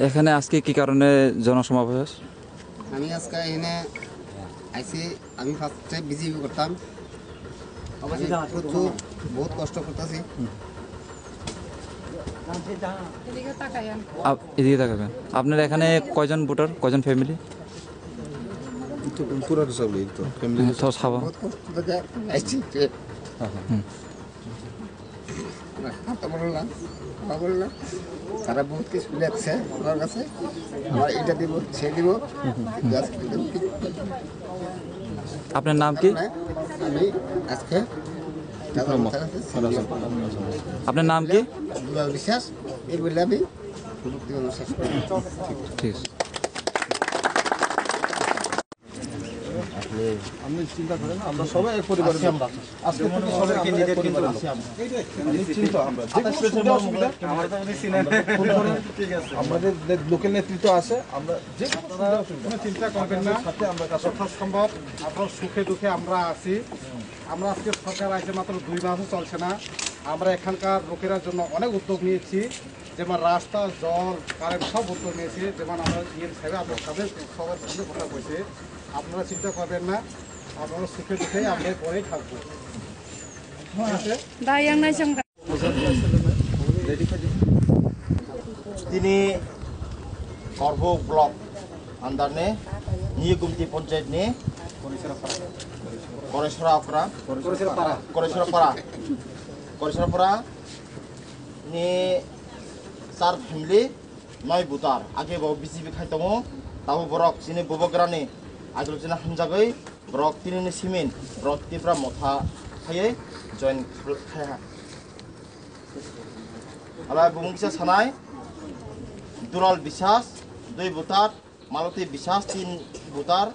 এখানে আজকে কি কারণে জনসমাবেশ? আমি আজকে এখানে আইসি। আমি ফার্স্টে বিজেপি করতাম, প্রচুর বহুত কষ্ট করতেছি। এদিকে তাকাবেন। আপনার এখানে কয়জন ভোটার, কয়জন ফ্যামিলি? সব সাবা। বহুত কষ্ট থেকে আইসি। কথা বললাম, তারা বহুত কিছু লেখছে আমার কাছে, আমার এটা দিব সে দিব। আপনার নাম কি? আমি আজকে আপনার নাম কি? বিশ্বাস এই বলে আমি শেষ করি। ঠিক আছে। আপনি চিন্তা করেন, আমরা সবাই এক পরিবারের লোক। আজকে থেকে সবাইকে নিজের কিন্তু নিশ্চিন্ত আমরা যে কোনো সুবিধা অসুবিধা আমাদের লোকাল নেতৃত্ব আছে, আমরা যে কোনো সুবিধা অসুবিধা চিন্তা করবেন না, সাথে আমরা যথাসম্ভব আপনার সুখে দুঃখে আমরা আছি। আমরা আজকে সরকার আসে মাত্র 2 মাসও চলছে না, আমরা এখানকার লোকেরা জন্য অনেক উদ্যোগ নিয়েছি, যেমন রাস্তা, জল, কারেন্ট সব উদ্যোগ নিয়েছি। যেমন আমরা ইয়ের সাহেব আপনার সাথে সবার সঙ্গে কথা বলছি। আপনারা চিন্তা করবেন না, আপনারা সুখে দুঃখে আমরা পরেই থাকবো। তিনি করব ব্লক अंदर ने निये गुमती पंचायत ने करेसरापाड़ा ने 4 फैमिली 9 बुतार आगे बाव बीजेपी खाइतमो ताबो ब्रक सिने बबग्राने आगलजना हामजागै ब्रक तिनिने सिमेन्ट ब्रक तिफ्रा मथा खायै जइन खाया आला बुमुंगिसा सानाय दुलाल বিশ্বাস 2 बुतार मालती বিশ্বাস 3 बुतार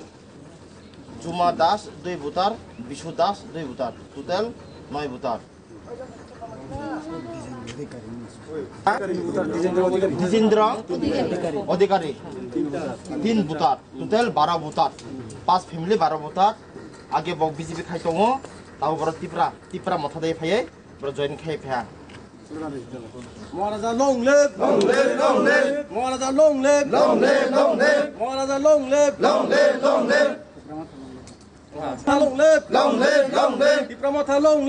जुमा दास 2 बुतार बिशु दास 2 बुतार टोटल 9 बुतार जिजेंद्र अधिकारी 3 बुतार टोटल 12 बुतार 5 फैमिली 12 बुतार आगे बक बीजेपी खाइतमो ताव बर तिप्रा मथा दे फायै बर जइन खाइ फाया महाराजा long live, महाराजा long live, महाराजा long live, long live, Tipramotha long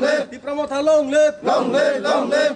live, Tipramotha long live,